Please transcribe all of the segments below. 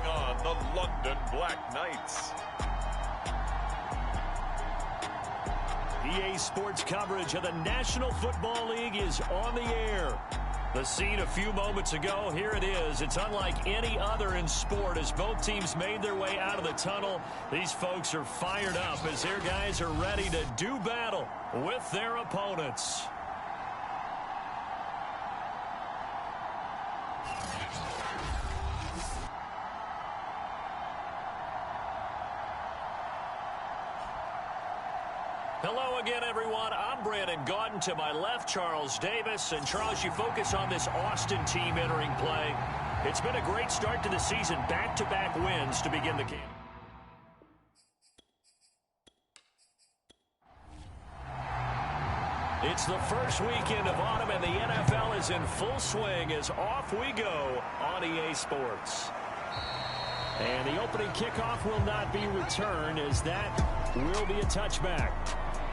taking on the London Black Knights. EA Sports coverage of the National Football League is on the air. The scene a few moments ago, here it is. It's unlike any other in sport as both teams made their way out of the tunnel. These folks are fired up as their guys are ready to do battle with their opponents. Hello again, everyone. I'm Brandon Gaudin. To my left, Charles Davis. And, Charles, you focus on this Austin team entering play. It's been a great start to the season. Back-to-back wins to begin the game. It's the first weekend of autumn, and the NFL is in full swing as off we go on EA Sports. And the opening kickoff will not be returned as that will be a touchback.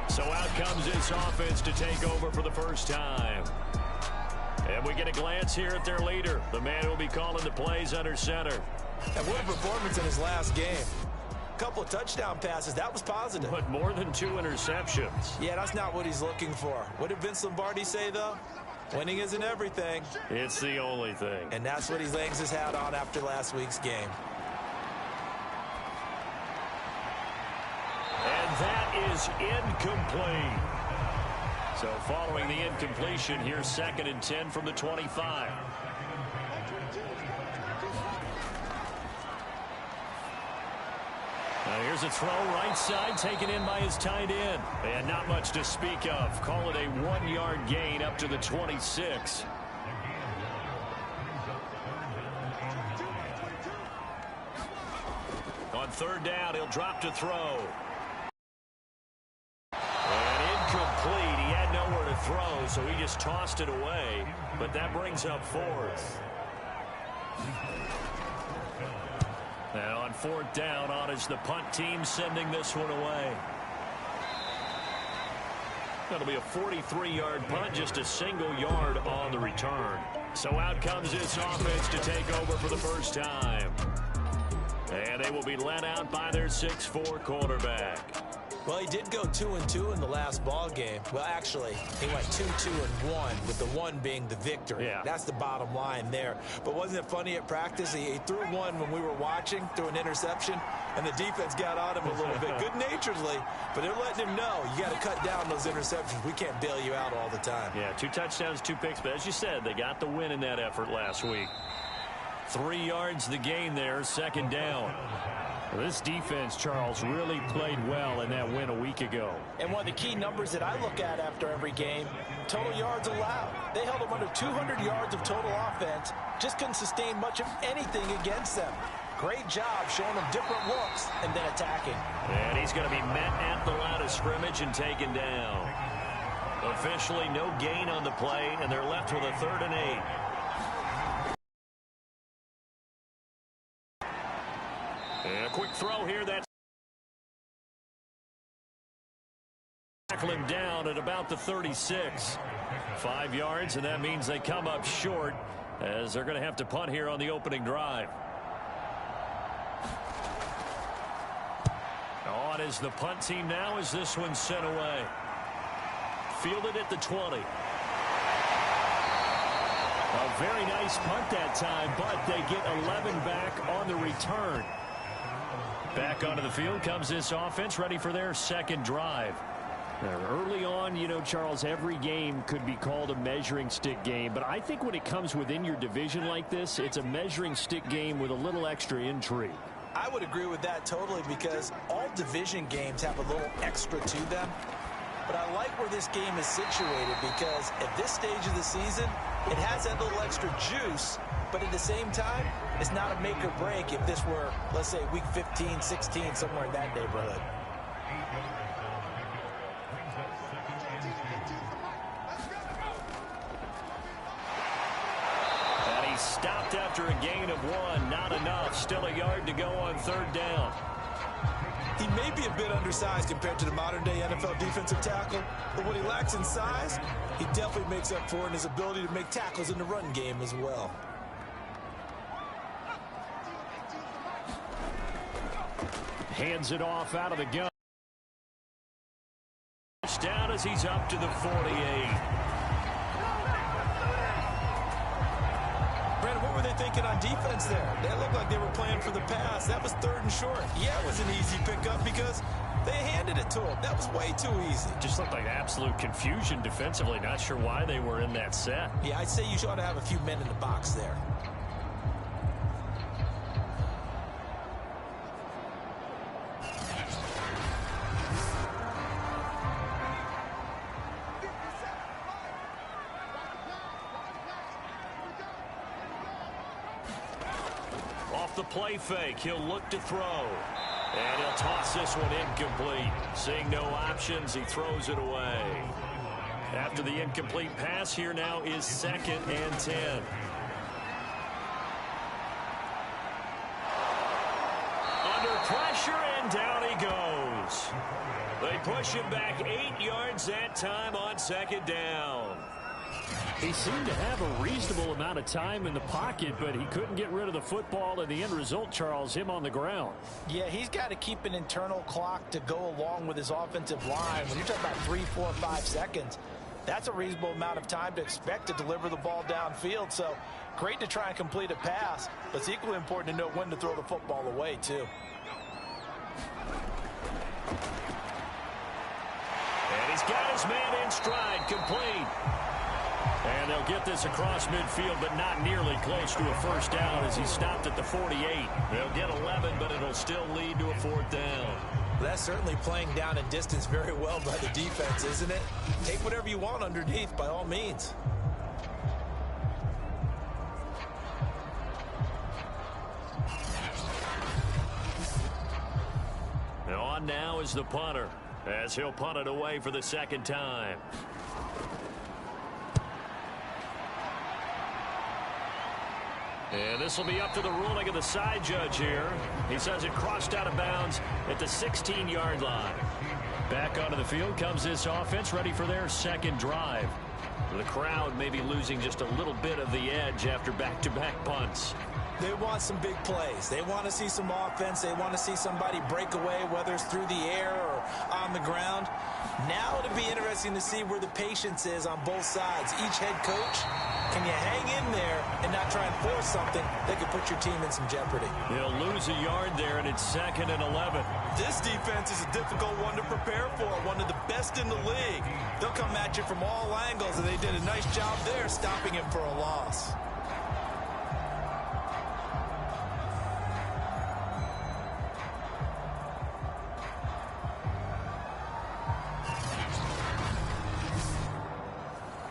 So out comes this offense to take over for the first time. And we get a glance here at their leader, the man who will be calling the plays under center. And what a performance in his last game. A couple of touchdown passes, that was positive. But more than 2 interceptions. Yeah, that's not what he's looking for. What did Vince Lombardi say, though? Winning isn't everything. It's the only thing. And that's what he hangs his hat on after last week's game. And that is incomplete. So following the incompletion, here's 2nd and 10 from the 25. Now here's a throw right side taken in by his tight end. And not much to speak of. Call it a 1-yard gain up to the 26. On 3rd down, he'll drop to throw. And incomplete. He had nowhere to throw, so he just tossed it away. But that brings up 4th. Now on 4th down, on is the punt team sending this one away. That'll be a 43-yard punt, just a single yard on the return. So out comes this offense to take over for the first time. And they will be led out by their 6'4" quarterback. Well, he did go 2-2 in the last ball game. Well, actually, he went 2-2-1, with the 1 being the victory. Yeah. That's the bottom line there. But wasn't it funny at practice? He threw one when we were watching, threw an interception, and the defense got on him a little bit, good-naturedly. But they're letting him know, you got to cut down those interceptions. We can't bail you out all the time. Yeah, 2 touchdowns, 2 picks. But as you said, they got the win in that effort last week. 3 yards the gain there, 2nd down. Well, this defense, Charles, really played well in that win a week ago. And one of the key numbers that I look at after every game, total yards allowed. They held them under 200 yards of total offense. Just couldn't sustain much of anything against them. Great job showing them different looks and then attacking. And he's going to be met at the line of scrimmage and taken down. Officially no gain on the play, and they're left with a 3rd and 8. And a quick throw here. That's tackle him down at about the 36. 5 yards, and that means they come up short as they're going to have to punt here on the opening drive. On is the punt team now as this one's sent away. Fielded at the 20. A very nice punt that time, but they get 11 back on the return. Back onto the field comes this offense, ready for their 2nd drive. Now, early on, you know, Charles, every game could be called a measuring stick game, but I think when it comes within your division like this, it's a measuring stick game with a little extra intrigue. I would agree with that totally, because all division games have a little extra to them. But I like where this game is situated, because at this stage of the season, it has that little extra juice, but at the same time, it's not a make or break if this were, let's say, week 15, 16, somewhere in that neighborhood. And he stopped after a gain of 1. Not enough. Still a yard to go on 3rd down. He may be a bit undersized compared to the modern-day NFL defensive tackle, but what he lacks in size, he definitely makes up for in his ability to make tackles in the run game as well. Hands it off out of the gun. Down as he's up to the 48. Brandon, what were they thinking on defense there? They looked like they were playing for the pass. That was 3rd and short. Yeah, it was an easy pickup because they handed it to him. That was way too easy. Just looked like absolute confusion defensively. Not sure why they were in that set. Yeah, I'd say you ought to have a few men in the box there. The play fake. He'll look to throw. And he'll toss this one incomplete. Seeing no options, he throws it away. After the incomplete pass, here now is 2nd and 10. Under pressure, and down he goes. They push him back 8 yards that time on 2nd down. He seemed to have a reasonable amount of time in the pocket, but he couldn't get rid of the football, and the end result, Charles, him on the ground. Yeah, he's got to keep an internal clock to go along with his offensive line. When you're talking about 3, 4, 5 seconds, that's a reasonable amount of time to expect to deliver the ball downfield. So great to try and complete a pass, but it's equally important to know when to throw the football away, too. And he's got his man in stride, complete. And they'll get this across midfield, but not nearly close to a 1st down as he stopped at the 48. They'll get 11, but it'll still lead to a 4th down. That's certainly playing down in distance very well by the defense, isn't it? Take whatever you want underneath, by all means. On now is the punter, as he'll punt it away for the 2nd time. And this will be up to the ruling of the side judge here. He says it crossed out of bounds at the 16-yard line. Back onto the field comes this offense, ready for their 2nd drive. The crowd may be losing just a little bit of the edge after back-to-back punts. They want some big plays. They want to see some offense. They want to see somebody break away, whether it's through the air or on the ground. Now it'll be interesting to see where the patience is on both sides. Each head coach, can you hang in there and not try and force something that could put your team in some jeopardy? They'll lose a yard there, and it's 2nd and 11. This defense is a difficult one to prepare for, one of the best in the league. They'll come at you from all angles, and they did a nice job there stopping him for a loss.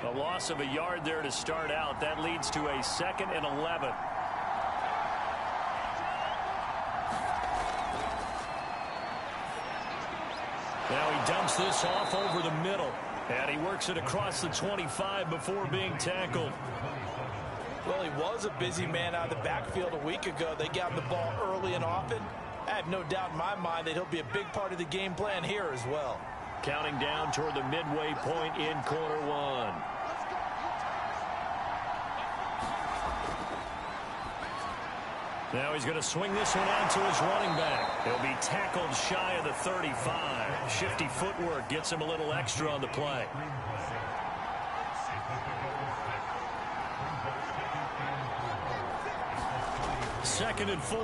A loss of a yard there to start out. That leads to a 2nd and 11. Now he dumps this off over the middle. And he works it across the 25 before being tackled. Well, he was a busy man out of the backfield a week ago. They got him the ball early and often. I have no doubt in my mind that he'll be a big part of the game plan here as well. Counting down toward the midway point in quarter one. Now he's going to swing this one out to his running back. He'll be tackled shy of the 35. Shifty footwork gets him a little extra on the play. Second and 4.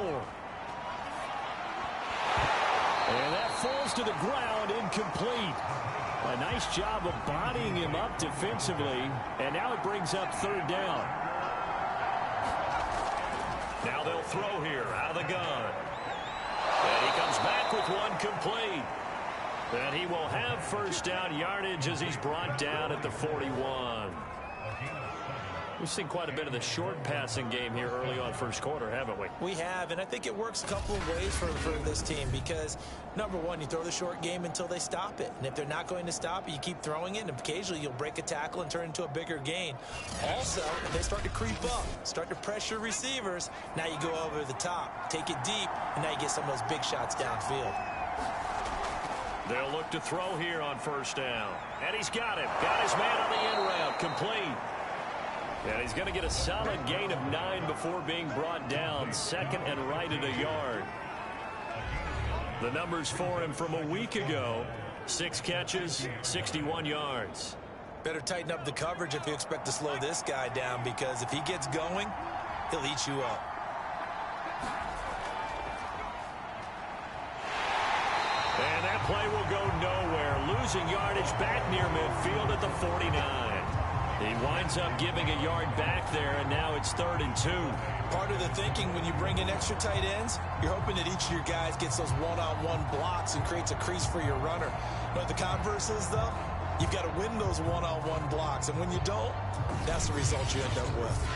And that falls to the ground, incomplete. A nice job of bodying him up defensively. And now it brings up 3rd down. Now they'll throw here out of the gun. And he comes back with one complete. And he will have 1st down yardage as he's brought down at the 41. We've seen quite a bit of the short passing game here early on 1st quarter, haven't we? We have, and I think it works a couple of ways for this team because, number one, you throw the short game until they stop it. And if they're not going to stop it, you keep throwing it, and occasionally you'll break a tackle and turn into a bigger gain. Also, if they start to creep up, start to pressure receivers, now you go over the top, take it deep, and now you get some of those big shots downfield. They'll look to throw here on 1st down. And he's got it. Got his man on the end route. Complete. And he's going to get a solid gain of 9 before being brought down. 2nd and right at a yard. The numbers for him from a week ago: 6 catches, 61 yards. Better tighten up the coverage if you expect to slow this guy down, because if he gets going, he'll eat you up. And that play will go nowhere. Losing yardage back near midfield at the 49. He winds up giving a yard back there, and now it's 3rd and 2. Part of the thinking when you bring in extra tight ends, you're hoping that each of your guys gets those one-on-one blocks and creates a crease for your runner. You know what the converse is, though? You've got to win those one-on-one blocks, and when you don't, that's the result you end up with.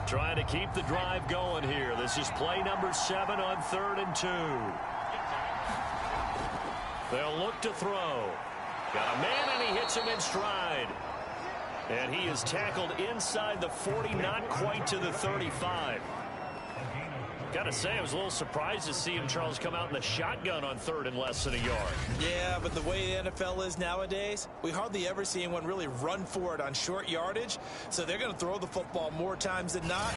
Trying to keep the drive going here. This is play number 7 on 3rd and 2. They'll look to throw. Got a man, and he hits him in stride. And he is tackled inside the 40, not quite to the 35. Got to say, I was a little surprised to see him, Charles, come out in the shotgun on 3rd and less than a yard. Yeah, but the way the NFL is nowadays, we hardly ever see anyone really run for it on short yardage. So they're going to throw the football more times than not.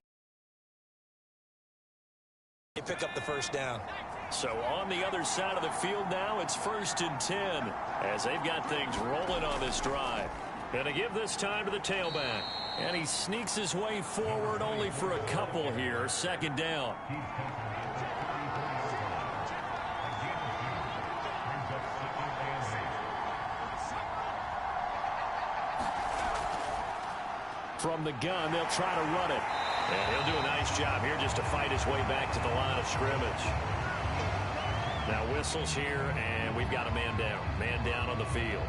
They pick up the first down. So on the other side of the field now, it's 1st and 10 as they've got things rolling on this drive. Going to give this time to the tailback. And he sneaks his way forward only for a couple here. 2nd down. From the gun, they'll try to run it. And he'll do a nice job here just to fight his way back to the line of scrimmage. Now whistles here, and we've got a man down. Man down on the field.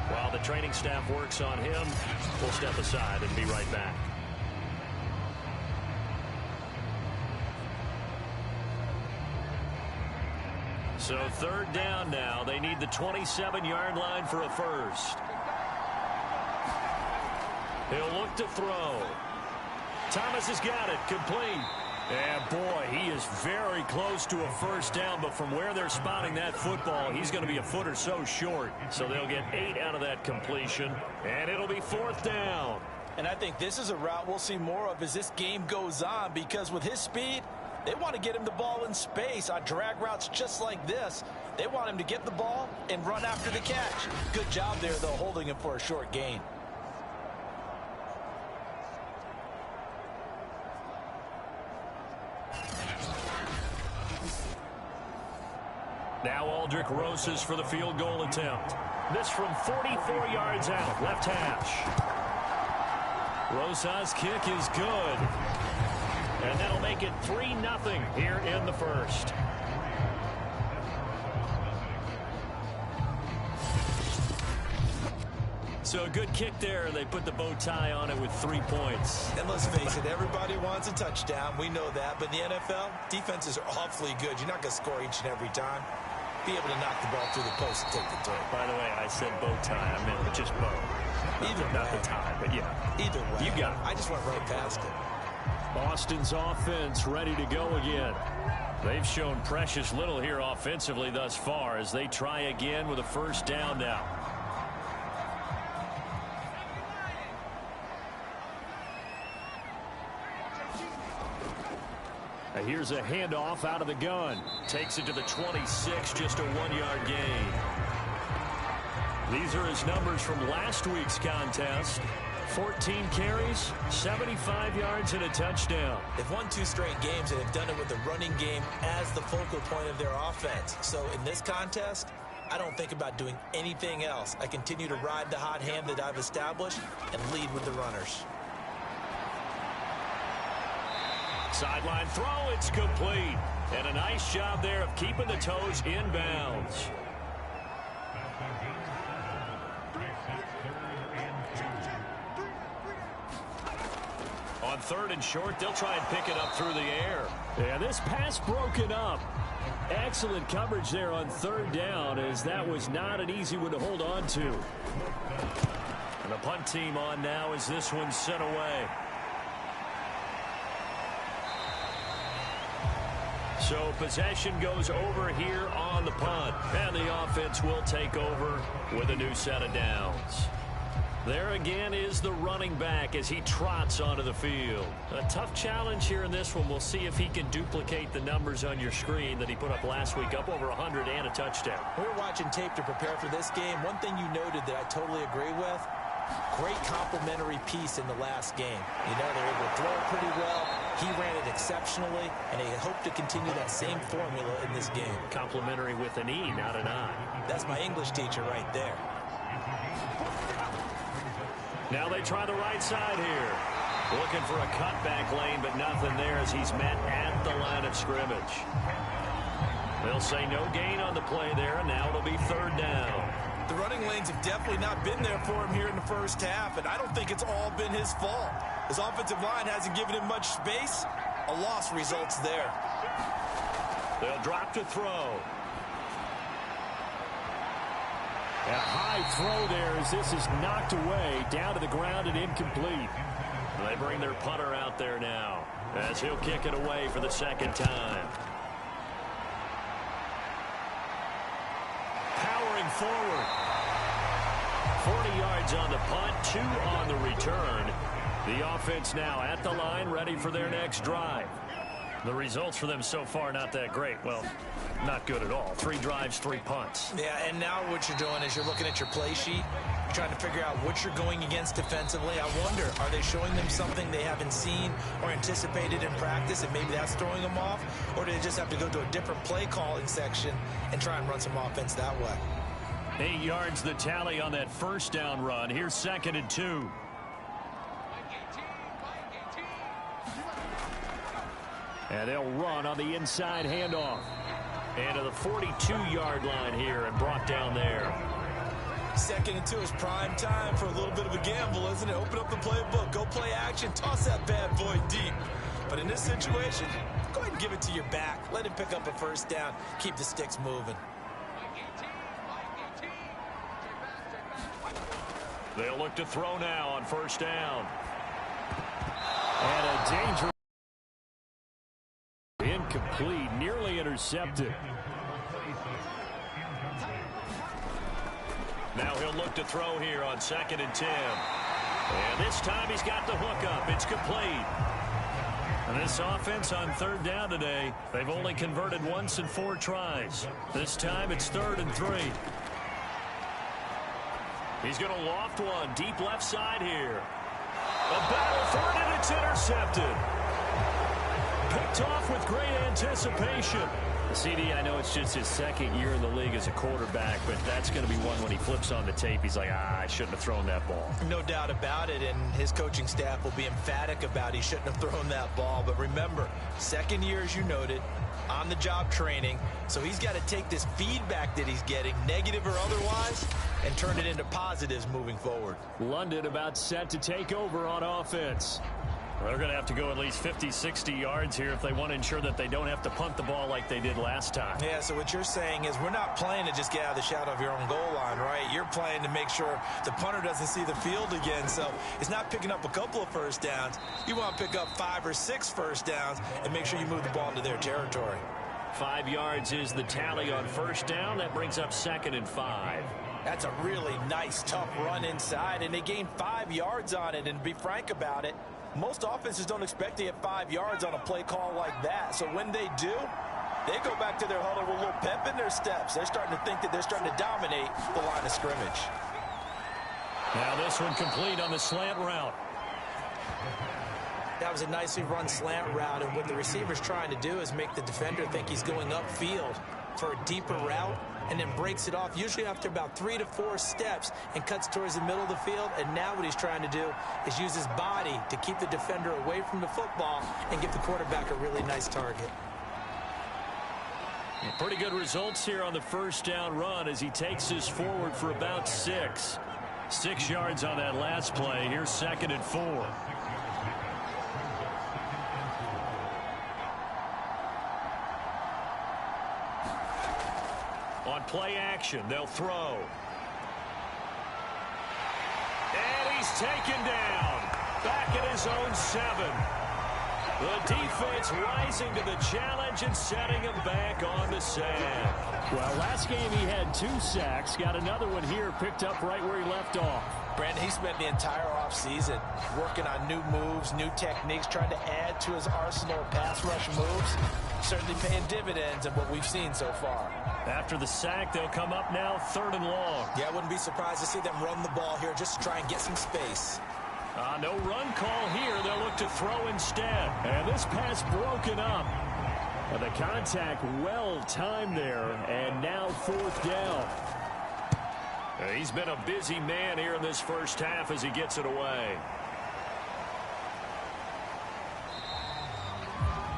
While the training staff works on him, we'll step aside and be right back. So 3rd down now. They need the 27-yard line for a first. He'll look to throw. Thomas has got it. Complete. And boy, he is very close to a first down, but from where they're spotting that football, he's going to be a foot or so short. So they'll get 8 out of that completion, and it'll be 4th down. And I think this is a route we'll see more of as this game goes on, because with his speed, they want to get him the ball in space on drag routes just like this. They want him to get the ball and run after the catch. Good job there, though, holding him for a short gain. Now Aldrich Rosas for the field goal attempt. This from 44 yards out, left hash. Rosas' kick is good. And that'll make it 3-0 here in the first. So a good kick there. They put the bow tie on it with 3 points. And let's face it, everybody wants a touchdown. We know that. But in the NFL, defenses are awfully good. You're not going to score each and every time. Be able to knock the ball through the post and take the throw. By the way, I said bow tie. I meant just bow. Either not way. the tie, but yeah. Either way. You got it. I just went right past it. Boston's offense ready to go again. They've shown precious little here offensively thus far as they try again with a first down now. Here's a handoff out of the gun. Takes it to the 26, just a 1-yard gain. These are his numbers from last week's contest. 14 carries, 75 yards, and a touchdown. They've won 2 straight games, and they've done it with the running game as the focal point of their offense. So in this contest, I don't think about doing anything else. I continue to ride the hot hand that I've established and lead with the runners. Sideline throw, it's complete. And a nice job there of keeping the toes in bounds. On 3rd and short, they'll try and pick it up through the air. Yeah, this pass broken up. Excellent coverage there on 3rd down, as that was not an easy one to hold on to. And the punt team on now as this one's sent away. So So possession goes over here on the punt. And the offense will take over with a new set of downs. There again is the running back as he trots onto the field. A tough challenge here in this one. We'll see if he can duplicate the numbers on your screen that he put up last week, up over 100 and a touchdown. We were watching tape to prepare for this game. One thing you noted that I totally agree with, great complimentary piece in the last game. You know, they're able to throw it pretty well. He ran it exceptionally, and they hope to continue that same formula in this game. Complimentary with an E, not an I. That's my English teacher right there. Now they try the right side here. Looking for a cutback lane, but nothing there as he's met at the line of scrimmage. They'll say no gain on the play there, and now it'll be third down. The running lanes have definitely not been there for him here in the first half, and I don't think it's all been his fault. His offensive line hasn't given him much space. A loss results there. They'll drop to throw. A high throw there as this is knocked away, down to the ground and incomplete. They bring their punter out there now as he'll kick it away for the second time. Powering forward. 40 yards on the punt, 2 on the return. The offense now at the line, ready for their next drive. The results for them so far not that great. Well, not good at all. 3 drives, 3 punts. Yeah, and now what you're doing is you're looking at your play sheet. You're trying to figure out what you're going against defensively. I wonder, are they showing them something they haven't seen or anticipated in practice, and maybe that's throwing them off? Or do they just have to go to a different play calling section and try and run some offense that way? 8 yards the tally on that first down run. Here's 2nd and 2. And they'll run on the inside handoff. And to the 42-yard line here and brought down there. 2nd and 2 is prime time for a little bit of a gamble, isn't it? Open up the playbook, go play action, toss that bad boy deep. But in this situation, go ahead and give it to your back. Let him pick up a first down. Keep the sticks moving. They'll look to throw now on first down. And a dangerous incomplete, nearly intercepted. Now he'll look to throw here on 2nd and 10. And this time he's got the hook up. It's complete. And this offense on third down today, they've only converted once in 4 tries. This time it's 3rd and 3. He's going to loft one deep left side here. A battle for it, and it's intercepted. Picked off with great anticipation. CD, I know it's just his 2nd year in the league as a quarterback, but that's going to be one when he flips on the tape. He's like, I shouldn't have thrown that ball. No doubt about it, and his coaching staff will be emphatic about he shouldn't have thrown that ball. But remember, 2nd year, as you noted, on-the-job training, so he's got to take this feedback that he's getting, negative or otherwise, and turn it into positives moving forward. London about set to take over on offense. They're going to have to go at least 50, 60 yards here if they want to ensure that they don't have to punt the ball like they did last time. Yeah, so what you're saying is we're not playing to just get out of the shadow of your own goal line, right? You're playing to make sure the punter doesn't see the field again. So it's not picking up a couple of first downs. You want to pick up 5 or 6 first downs and make sure you move the ball into their territory. 5 yards is the tally on first down. That brings up 2nd and 5. That's a really nice, tough run inside, and they gained 5 yards on it. And to be frank about it, most offenses don't expect to get 5 yards on a play call like that. So when they do, they go back to their huddle with a little pep in their steps. They're starting to think that they're starting to dominate the line of scrimmage. Now this one complete on the slant route. That was a nicely run slant route, and what the receiver's trying to do is make the defender think he's going upfield for a deeper route, and then breaks it off, usually after about 3 to 4 steps, and cuts towards the middle of the field. And now what he's trying to do is use his body to keep the defender away from the football and give the quarterback a really nice target. Pretty good results here on the first down run as he takes this forward for about 6. 6 yards on that last play. Here's 2nd and 4. On play action, they'll throw. And he's taken down. Back at his own 7. The defense rising to the challenge and setting him back on the sack. Well, last game he had 2 sacks. Got another one here, picked up right where he left off. Brandon, he spent the entire offseason working on new moves, new techniques, trying to add to his arsenal of pass rush moves. Certainly paying dividends of what we've seen so far. After the sack, they'll come up now 3rd and long. Yeah, I wouldn't be surprised to see them run the ball here just to try and get some space. No run call here. They'll look to throw instead. And this pass broken up. And the contact well timed there. And now 4th down. He's been a busy man here in this first half as he gets it away.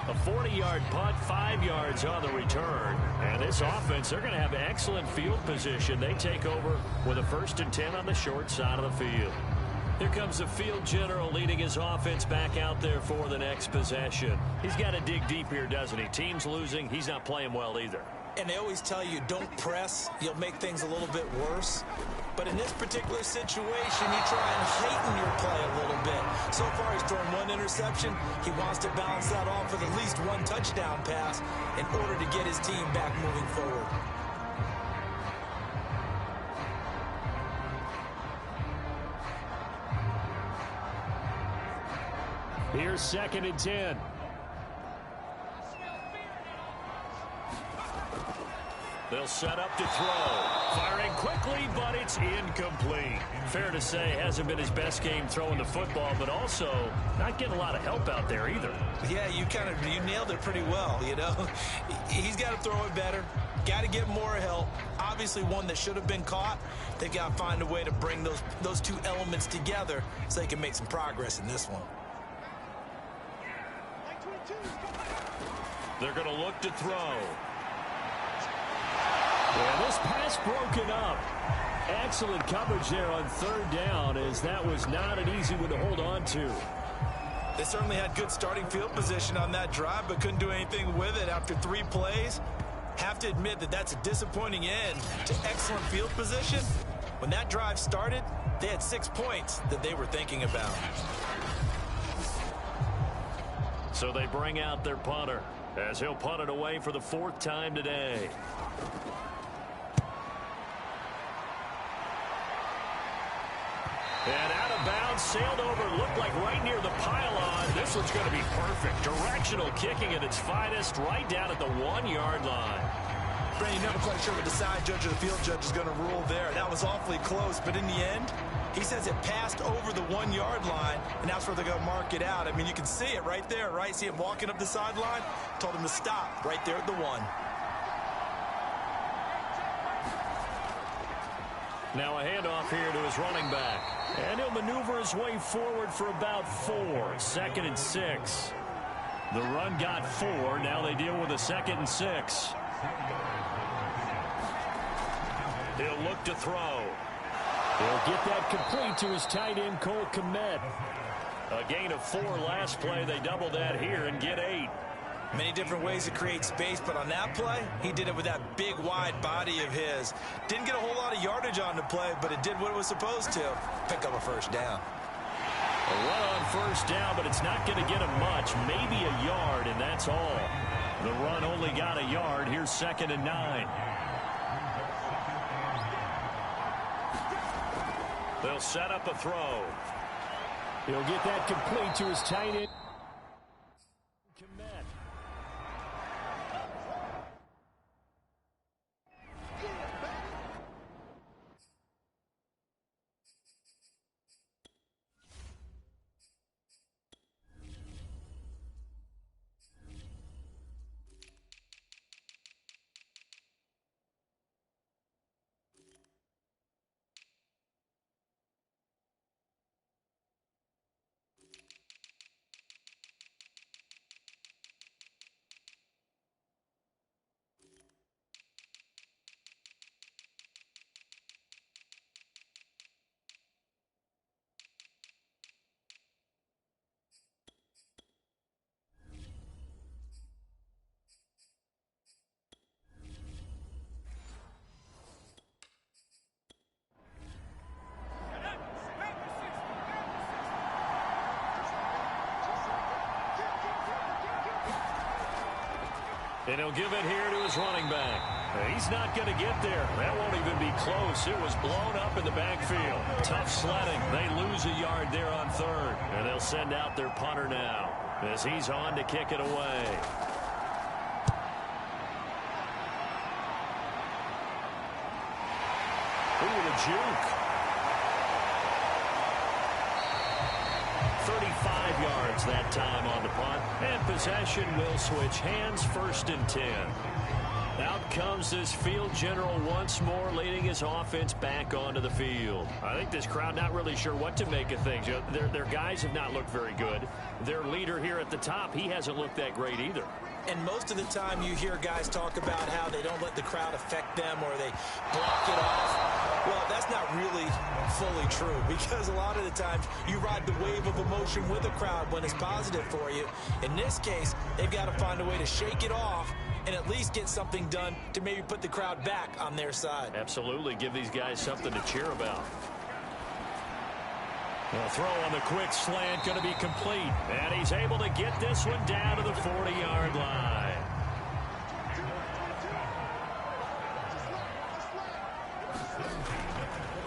A 40-yard punt, 5 yards on the return. And this offense, they're going to have excellent field position. They take over with a 1st and 10 on the short side of the field. Here comes the field general leading his offense back out there for the next possession. He's got to dig deep here, doesn't he? Team's losing. He's not playing well either. And they always tell you, don't press. You'll make things a little bit worse. But in this particular situation, you try and heighten your play a little bit. So far, he's thrown 1 interception. He wants to balance that off with at least 1 touchdown pass in order to get his team back moving forward. Here's 2nd and 10. They'll set up to throw. Firing quickly, but it's incomplete. Fair to say, hasn't been his best game throwing the football, but also not getting a lot of help out there either. Yeah, you nailed it pretty well, you know. He's got to throw it better. Got to get more help. Obviously, one that should have been caught. They've got to find a way to bring those 2 elements together so they can make some progress in this one. They're going to look to throw. Yeah, this pass broken up. Excellent coverage there on 3rd down, as that was not an easy one to hold on to. They certainly had good starting field position on that drive, but couldn't do anything with it after 3 plays. Have to admit that that's a disappointing end to excellent field position. When that drive started, they had 6 points that they were thinking about. So they bring out their punter, as he'll punt it away for the 4th time today. And out of bounds, sailed over, looked like right near the pylon. This one's going to be perfect. Directional kicking at its finest, right down at the 1-yard line. Brandon, you're never quite sure what the side judge or the field judge is going to rule there. That was awfully close, but in the end, he says it passed over the 1-yard line, and that's where they're going to mark it out. I mean, you can see it right there, right? See him walking up the sideline? Told him to stop right there at the 1. Now a handoff here to his running back. And he'll maneuver his way forward for about 4. 2nd and 6. The run got 4. Now they deal with a 2nd and 6. He'll look to throw. He'll get that complete to his tight end, Cole Kmet. A gain of 4 last play. They double that here and get 8. Many different ways to create space, but on that play, he did it with that big, wide body of his. Didn't get a whole lot of yardage on the play, but it did what it was supposed to. Pick up a 1st down. A run on 1st down, but it's not going to get him much. Maybe a yard, and that's all. The run only got a yard. Here's 2nd and 9. They'll set up a throw. He'll get that complete to his tight end. And he'll give it here to his running back. He's not going to get there. That won't even be close. It was blown up in the backfield. Tough sledding. They lose a yard there on third. And they'll send out their punter now as he's on to kick it away. Ooh, the juke. 35 yards that time on the punt. And possession will switch hands, 1st and 10. Out comes this field general once more, leading his offense back onto the field. I think this crowd not really sure what to make of things. You know, their guys have not looked very good. Their leader here at the top, he hasn't looked that great either. And most of the time you hear guys talk about how they don't let the crowd affect them or they block it off. Well, that's not really fully true, because a lot of the times you ride the wave of emotion with the crowd when it's positive for you. In this case, they've got to find a way to shake it off and at least get something done to maybe put the crowd back on their side. Absolutely. Give these guys something to cheer about. The throw on the quick slant going to be complete. And he's able to get this one down to the 40-yard line.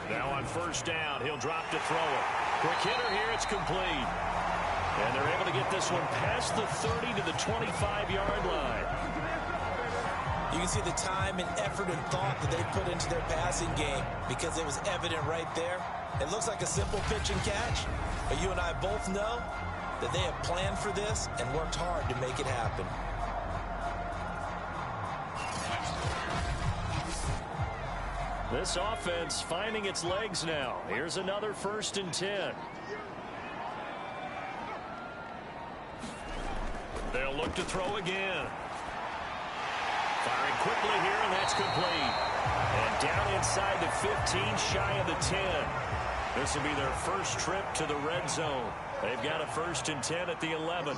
Now on 1st down, he'll drop to throw it. Quick hitter here, it's complete. And they're able to get this one past the 30 to the 25-yard line. You can see the time and effort and thought that they put into their passing game because it was evident right there. It looks like a simple pitch and catch, but you and I both know that they have planned for this and worked hard to make it happen. This offense finding its legs now. Here's another 1st and 10. They'll look to throw again. Firing quickly here, and that's complete. And down inside the 15, shy of the 10. This will be their first trip to the red zone. They've got a 1st and 10 at the 11.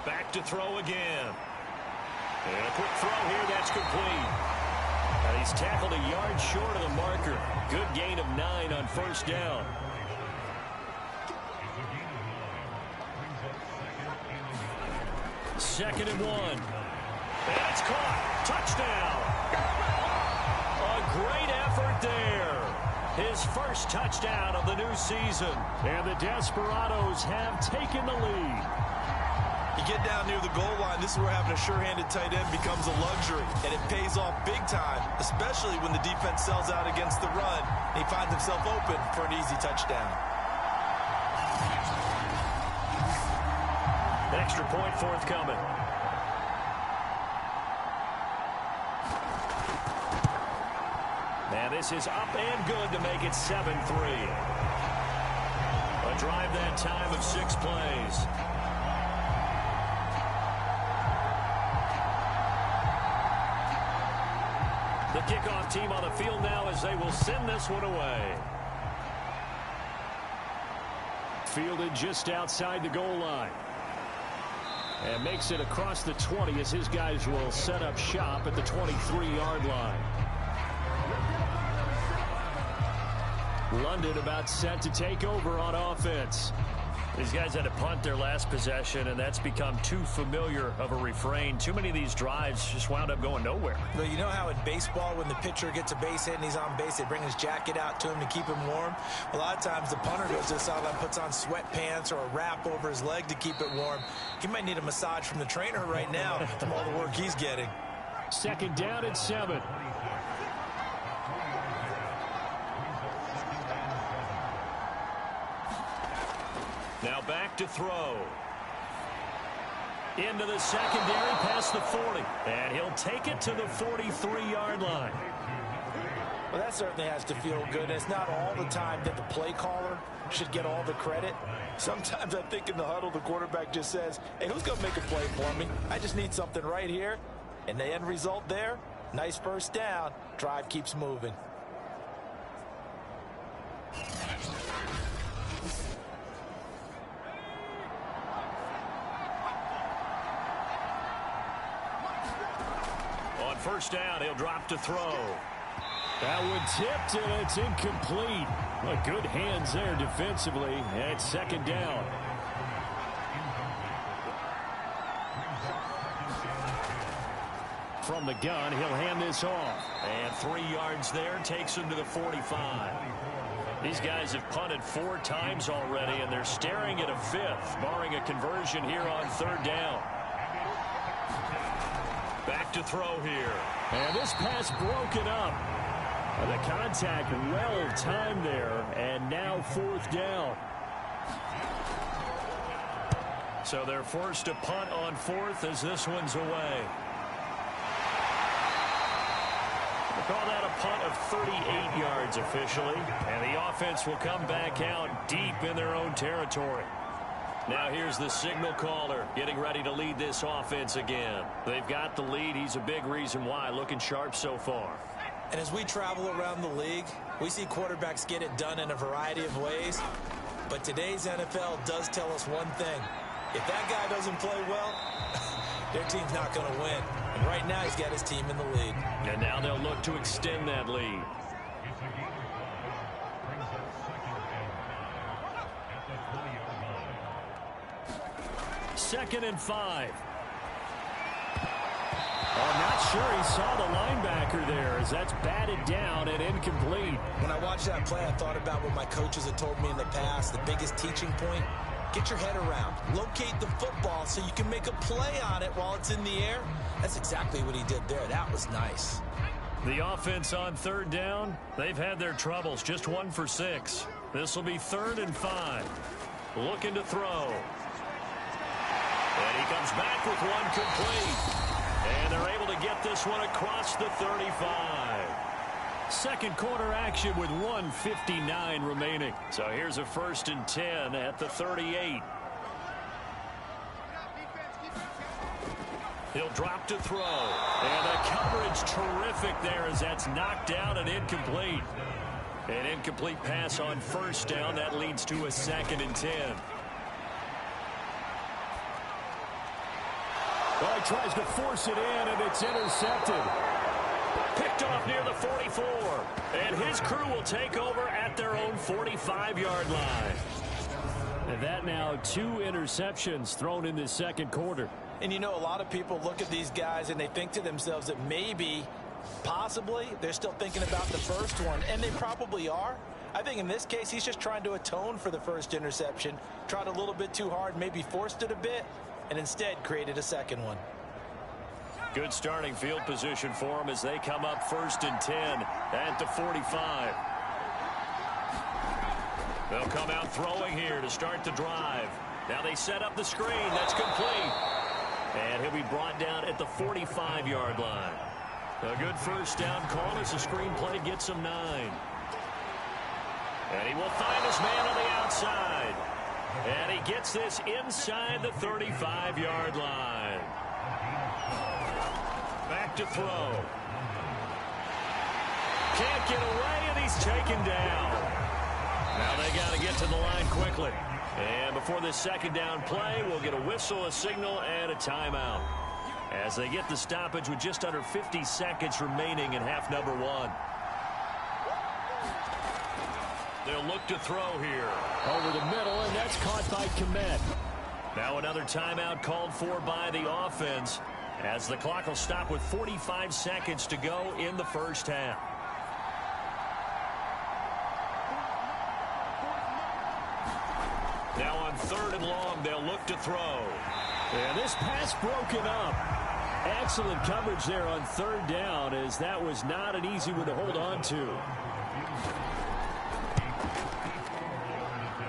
Back to throw again. And a quick throw here, that's complete. And he's tackled a yard short of the marker. Good gain of 9 on 1st down. Second and 1. And it's caught. Touchdown. A great effort there. His first touchdown of the new season. And the Desperados have taken the lead. You get down near the goal line, this is where having a sure-handed tight end becomes a luxury. And it pays off big time, especially when the defense sells out against the run. And he finds himself open for an easy touchdown. Extra point forthcoming. And this is up and good to make it 7-3. A drive that time of 6 plays. The kickoff team on the field now as they will send this one away. Fielded just outside the goal line. And makes it across the 20 as his guys will set up shop at the 23-yard line. London about set to take over on offense. These guys had to punt their last possession, and that's become too familiar of a refrain. Too many of these drives just wound up going nowhere. Well, you know how in baseball, when the pitcher gets a base hit and he's on base, they bring his jacket out to him to keep him warm? A lot of times the punter goes to the sideline, puts on sweatpants or a wrap over his leg to keep it warm. He might need a massage from the trainer right now from all the work he's getting. 2nd down and 7. Now back to throw. Into the secondary past the 40. And he'll take it to the 43-yard line. Well, that certainly has to feel good. It's not all the time that the play caller should get all the credit. Sometimes I think in the huddle, the quarterback just says, hey, who's going to make a play for me? I just need something right here. And the end result there, nice 1st down. Drive keeps moving. On 1st down, he'll drop to throw. That one tipped, and it's incomplete. Well, good hands there defensively, and it's 2nd down. from the gun. He'll hand this off. And 3 yards there, takes him to the 45. These guys have punted 4 times already, and they're staring at a 5th, barring a conversion here on 3rd down. Back to throw here. And this pass broken up. The contact well timed there, and now 4th down. So they're forced to punt on 4th as this one's away. We'll call that a punt of 38 yards officially. And the offense will come back out deep in their own territory. Now here's the signal caller getting ready to lead this offense again. They've got the lead. He's a big reason why. Looking sharp so far. And as we travel around the league, we see quarterbacks get it done in a variety of ways. But today's NFL does tell us one thing. If that guy doesn't play well, their team's not going to win. And right now he's got his team in the lead. And now they'll look to extend that lead. Second and 5. I'm not sure he saw the linebacker there as that's batted down and incomplete. When I watched that play, I thought about what my coaches had told me in the past. The biggest teaching point, get your head around. Locate the football so you can make a play on it while it's in the air. That's exactly what he did there. That was nice. The offense on 3rd down, they've had their troubles. Just 1 for 6. This will be 3rd and 5. Looking to throw. And he comes back with one complete. And they're able to get this one across the 35. Second quarter action with 1:59 remaining. So here's a 1st and 10 at the 38. He'll drop to throw. And the coverage terrific there as that's knocked down and incomplete. An incomplete pass on 1st down. That leads to a 2nd and 10. Well, he tries to force it in, and it's intercepted. Picked off near the 44. And his crew will take over at their own 45-yard line. And that now 2 interceptions thrown in this second quarter. And you know, a lot of people look at these guys and they think to themselves that maybe, possibly, they're still thinking about the first one. And they probably are. I think in this case, he's just trying to atone for the first interception. Tried a little bit too hard, maybe forced it a bit, and instead created a second one. Good starting field position for them as they come up 1st and 10 at the 45. They'll come out throwing here to start the drive. Now they set up the screen. That's complete. And he'll be brought down at the 45-yard line. A good 1st down call as the screen play gets him 9. And he will find his man on the outside. And he gets this inside the 35-yard line. Back to throw. Can't get away, and he's taken down. Now they got to get to the line quickly. And before this 2nd down play, we'll get a whistle, a signal, and a timeout. As they get the stoppage with just under 50 seconds remaining in half number 1. They'll look to throw here. Over the middle, and that's caught by Komet. Now another timeout called for by the offense as the clock will stop with 45 seconds to go in the first half. Now on 3rd and long, they'll look to throw. And this pass broken up. Excellent coverage there on 3rd down as that was not an easy one to hold on to.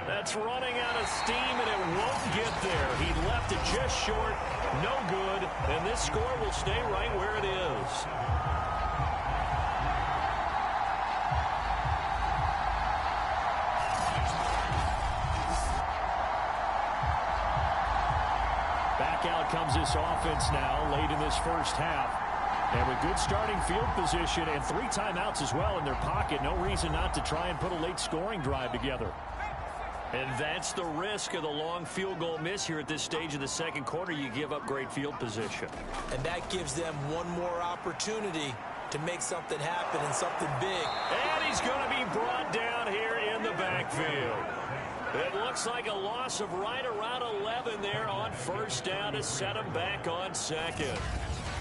That's running out of steam, and it won't get there. He left it just short. No good. And this score will stay right where it is. Back out comes this offense now late in this first half. And with good starting field position and 3 timeouts as well in their pocket, no reason not to try and put a late scoring drive together. And that's the risk of the long field goal miss here at this stage of the second quarter. You give up great field position. And that gives them one more opportunity to make something happen and something big. And he's going to be brought down here in the backfield. It looks like a loss of right around 11 there on 1st down to set him back on 2nd.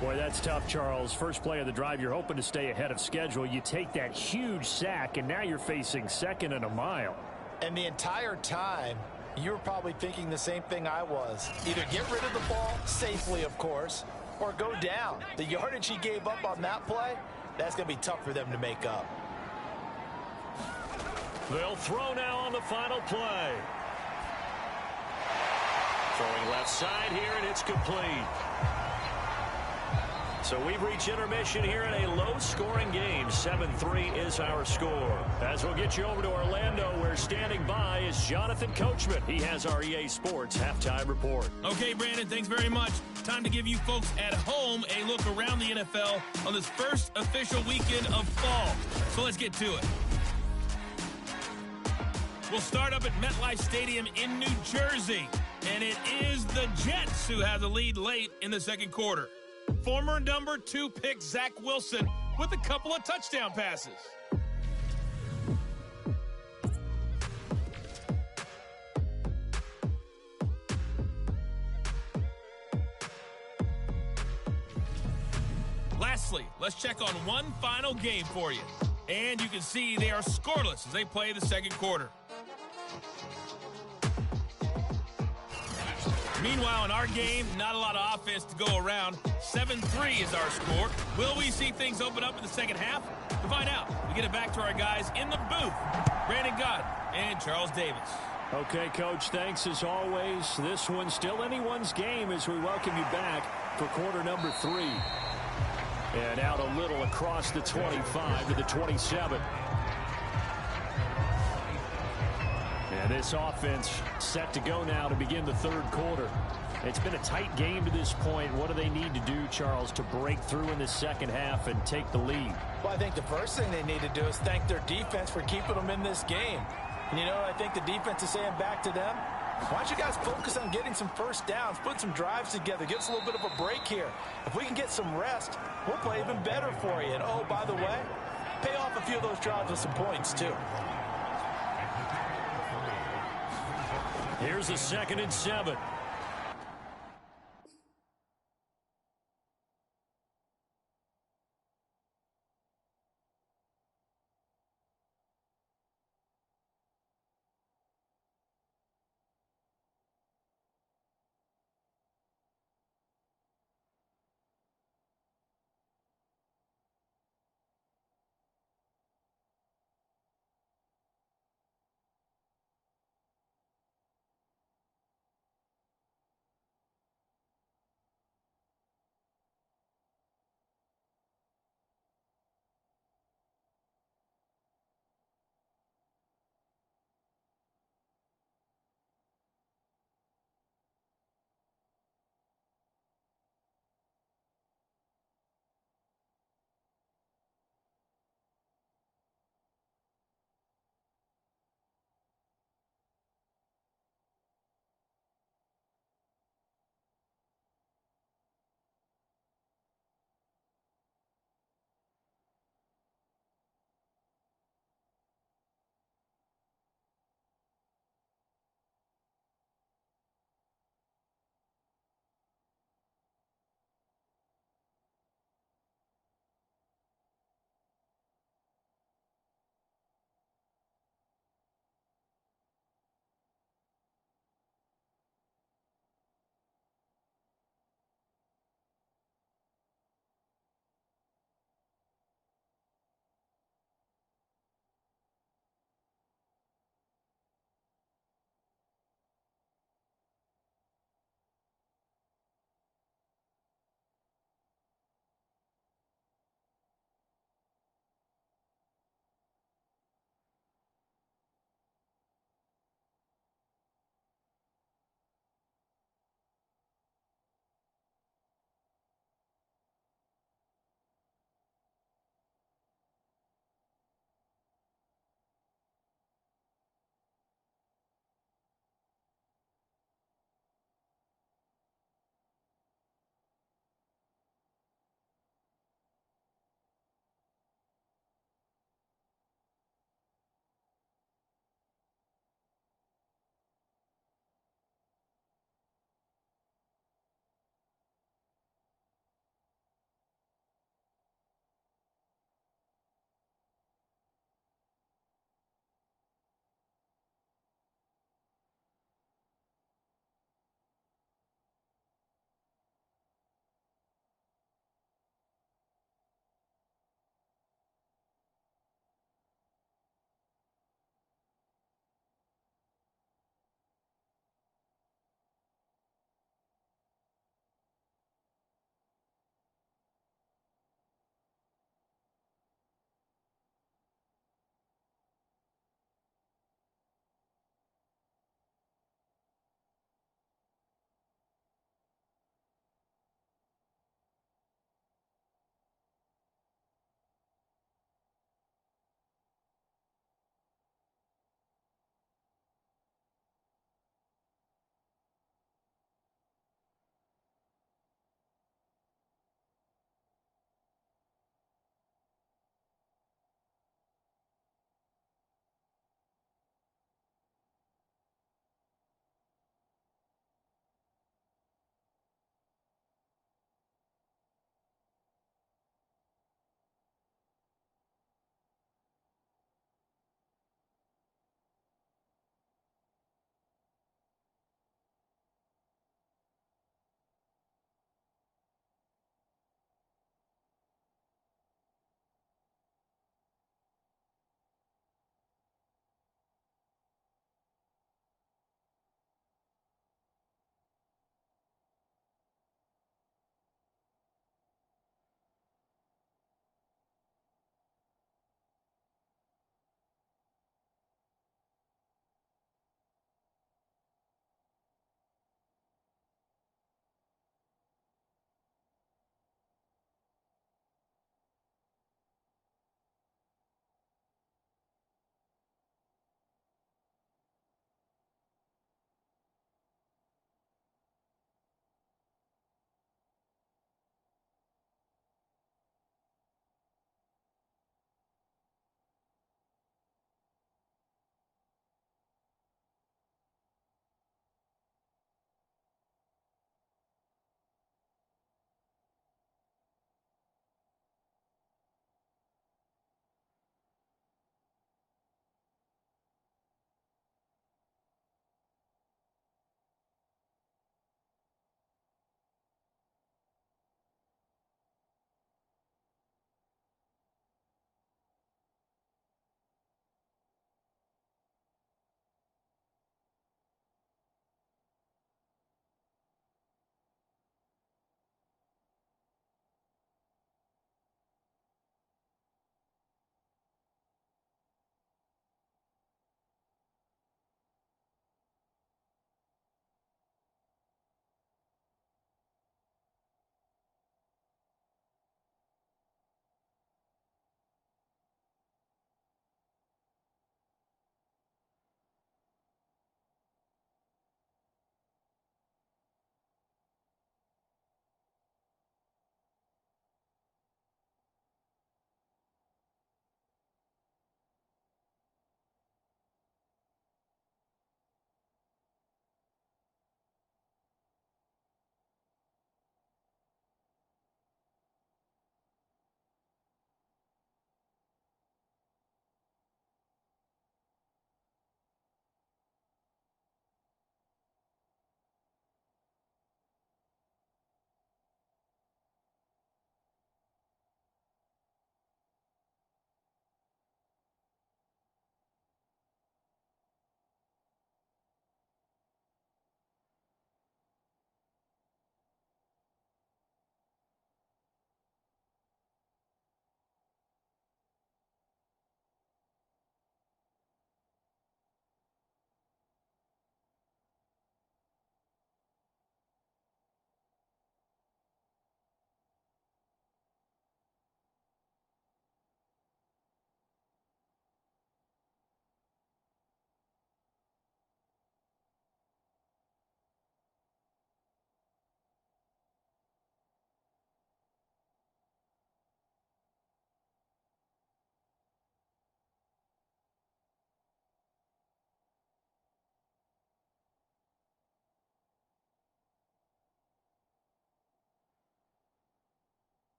Boy, that's tough, Charles. First play of the drive, you're hoping to stay ahead of schedule. You take that huge sack, and now you're facing 2nd and a mile. And the entire time, you were probably thinking the same thing I was. Either get rid of the ball, safely, of course, or go down. The yardage he gave up on that play, that's going to be tough for them to make up. They'll throw now on the final play. Throwing left side here, and it's complete. So we've reached intermission here in a low-scoring game. 7-3 is our score. As we'll get you over to Orlando, where standing by is Jonathan Coachman. He has our EA Sports halftime report. Okay, Brandon, thanks very much. Time to give you folks at home a look around the NFL on this first official weekend of fall. So let's get to it. We'll start up at MetLife Stadium in New Jersey. And it is the Jets who have the lead late in the second quarter. Former number 2 pick Zach Wilson with a couple of touchdown passes. Lastly, let's check on one final game for you. And you can see they are scoreless as they play the second quarter. Meanwhile, in our game, not a lot of offense to go around. 7-3 is our score. Will we see things open up in the second half? To find out, we get it back to our guys in the booth, Brandon Gott and Charles Davis. Okay, Coach, thanks as always. This one's still anyone's game as we welcome you back for quarter number 3. And out a little across the 25 to the 27. And this offense set to go now to begin the third quarter. It's been a tight game to this point. What do they need to do, Charles, to break through in the second half and take the lead? Well, I think the first thing they need to do is thank their defense for keeping them in this game. And you know what I think the defense is saying back to them? Why don't you guys focus on getting some first downs, put some drives together, give us a little bit of a break here. If we can get some rest, we'll play even better for you. And, oh, by the way, pay off a few of those drives with some points, too. Here's the 2nd and 7.